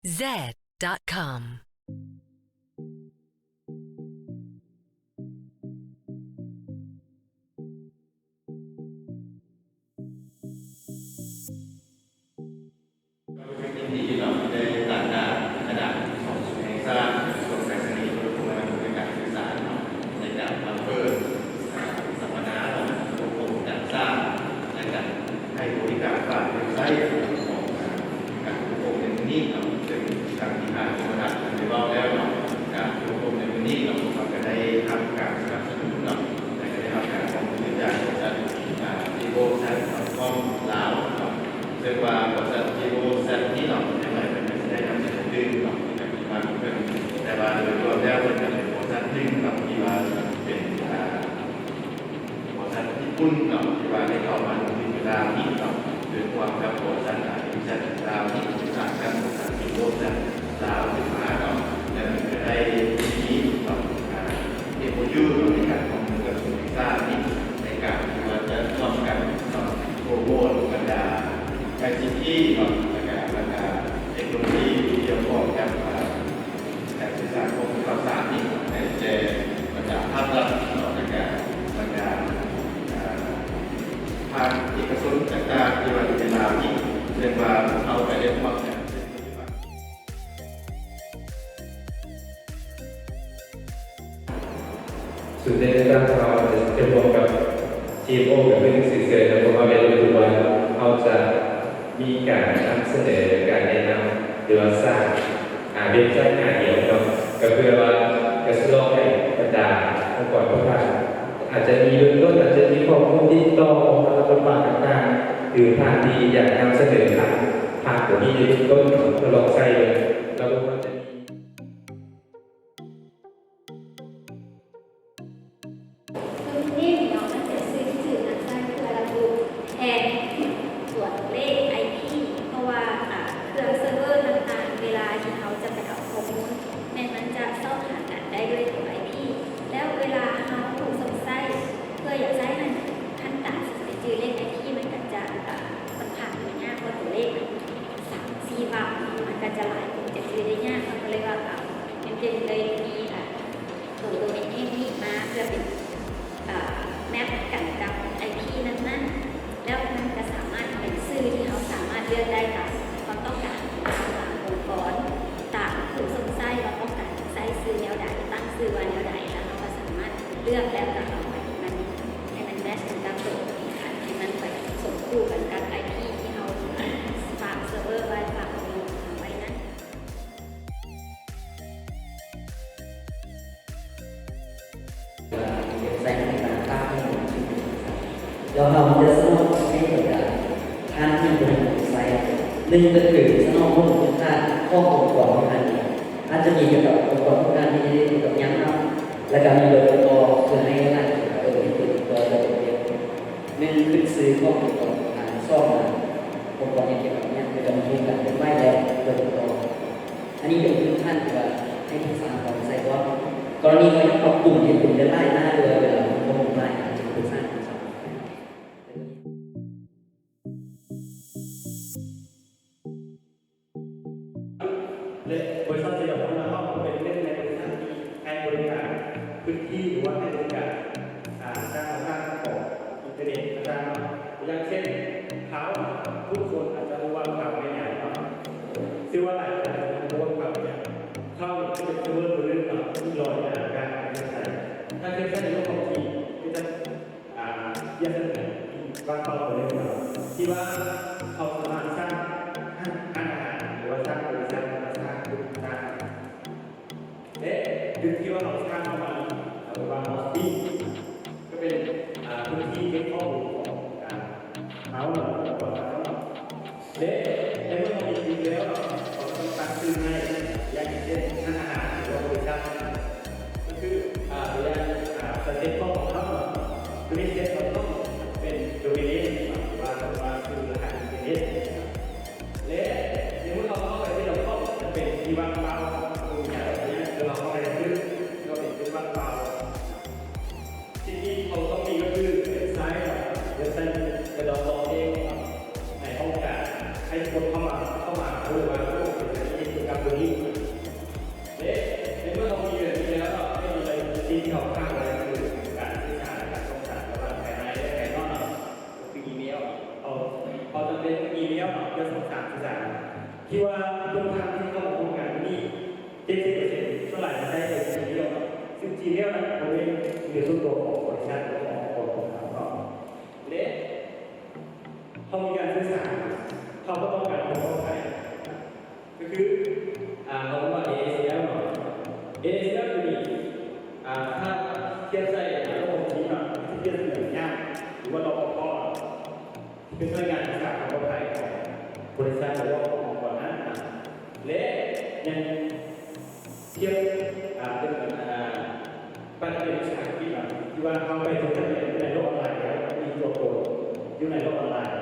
Z.com.เรียกว่าบริษัทจีโอแซนที่เราในหลายประเทศได้นำเสนอดึงเราในการที่มาเพื่อนแต่ว่าโดยรวมแล้วมันจะเป็นบริษัทดึงเราที่ว่าเป็นบริษัทญี่ปุ่นเราที่ว่าได้เข้ามาในเวลาที่เราโดยความกับบริษัทบริษัทดาวที่ศึกษาการบริษัทจีโอแซนดาวที่มาเราจะได้ที่เราเอโมยูเราในการของเกิดศึกษาที่ในการที่ว่าจะร่วมกันโปรโมทบรรดาการที่บรรดาเทคโนโลยีที่เกี่ยวข้องกับการสื่อสารของข่าวสารนี่ในเจบรรดาภาพลักษณ์ในการบรรดาภาคเอกชนต่างๆที่ว่าเป็นลาวที่เรียกว่าเอาไปเรียกว่าสุดในการเราจะรวมกับทีมโอกับเพื่อนสื่อเสียงและพวกเราเรียนรู้ว่าเขาจะมีการนำเสนอการแนะนำหรือว่าสร้างเว็บไซต์งานเดียวกันก็เพื่อว่ากระตุ้นให้บรรดาองค์กรทุกท่านอาจจะมีเรื่องต้นอาจจะมีข้อมูลที่ต้องของรัฐบาลต่างๆหรือทางที่อยากนำเสนอทางตัวนี้ในต้นทดลองใช้เลยแล้วก็จะมีนี่เนาะมันจะซื้อถือนักสร้างเพื่อระบุแทนส่วนเลข IP เพราะว่าเครื่องเซิร์ฟเวอร์ต่างๆเวลาที่เขาจะไปเอาข้อมูลมันจะเข้าหากันได้ด้วยตัว IP แล้วเวลาเขาถูกสงสัยเพื่ออยากใช้มันขั้นต่ำจะจือเลข IP มันก็จะมันผ่านไม่ยากเพราะตัวเลข3-4 วักมันก็จะหลายคนจะจือได้ยากเขาก็เลยว่ามันจึงเลยมีตัวโดเมนเนมนี้มาเพื่อเป็นแมปกันกับ IP นั้นๆแล้วมันจะสามารถเป็นชื่อที่เขาสามารถเลือกได้ตามความต้องการตามองค์กรตามผู้สงสัยว่าต้องการใส่ชื่อแนวใดตั้งชื่อว่าแนวใดแล้วเราก็สามารถเลือกแล้วก็เอาไปมันให้มันแมทช์กันกับตัวเองให้มันไปสมคู่กันกับ IP ที่เขาฝากเซิร์ฟเวอร์ไว้ฝากไว้นั้นแล้วเราจะสร้างให้เกิดท่านที่เป็นไซต์หนึ่งก็คือสร้างข้อมูลทุกท่านข้อมูลก่อนทุกท่านอาจจะมีเกี่ยวกับองค์กรทุกท่านที่เกี่ยวกับยังครับและการมีเบอร์โทรเพื่อให้ท่านที่ติดตัวเราเองหนึ่งคือซื้อข้อมูลก่อนทางซ่อมองค์กรเกี่ยวกับนี้จะมีการเป็นไม่แล้วเบอร์โทรอันนี้เป็นทุกท่านที่ว่าให้ที่สร้างของไซต์ว่ากรณีเขาปรับปรุงที่คุณจะไล่หน้าเรือเวลาข้อมูลไล่อาจจะเป็นสร้างบริษัทจะยอมรับว่าเราเป็นเล่นในบริษัทที่ให้บริการพื้นที่หรือว่าให้บริการการทำงานของอินเทอร์เน็ตต่างๆอย่างเช่นเขาทุกคนอาจจะรู้ว่าข่าวไม่ใหญ่เนาะซึ่งว่าหลายคนอาจจะรู้ว่าข่าวใหญ่เข้าจะเป็นตัวเรื่องกับที่ลอยในอากาศไม่ใช่ถ้าเป็นแค่ในโลกของทีก็จะแยกกันบางคนเลยที่ว่าเขาสามารถสร้างอาหารหรือว่าสร้างบริษัทคือที่ว่าเราสร้างมาบางมอสตี้ก็เป็นพื้นที่เก็บข้อมูลของเขาหรือก่อนและในเมื่อเรามีจริงแล้วเราต้องตั้งชื่อให้อย่างเช่นท่านอาหารหรือว่าบริษัทก็คืออย่างสเต็ปข้อของเขาคือในสเต็ปเราต้องเป็นโดมิเนตหรือว่าคือรหัสโดมิเนตและในเมื่อเราเข้าไปที่เราก็จะเป็นที่ว่างเปล่าเราเข้าไปซื้อเราเป็นเป็นบ้านเปล่าที่เขาต้องมีก็คือเว็บไซต์กระดองเองในห้องการให้คนเข้ามาหรือว่าผู้เป็นที่เกี่ยวกับ นี้และในเมื่อเรามีแบบนี้แล้วไม่มีอะไรที่เราข้างอะไรคือการสื่อสารการส่งสารระหว่างภายในและภายนอกคืออีเมลพอจะเป็นอีเมลเพื่อส่งสารสื่อสารที่ว่าต้นทางที่เขาบอกว่าการนี้70%เท่าไหร่มาได้เลยทีเดียวซึ่งทีเดียวนั้นมันเป็นในส่วนตัวของบริษัทของคนของเขาและเขามีการสื่อสารเขาก็ต้องการความปลอดภัยก็คือเราบอกว่า ASL หน่อย ASL คือนี่ถ้าเทียบใส่ระบบที่แบบที่เทียบเหมือนย่างหรือว่าเราก็เป็นหน่วยงานรักษาความปลอดภัยของบริษัทหรือว่าขององค์กรนั้นและยังเทียบเป็นเหมือนปัจจัยวิชาที่แบบที่ว่าเข้าไปถึงในโลกออนไลน์แล้วมีตัวตนอยู่ในโลกออนไลน์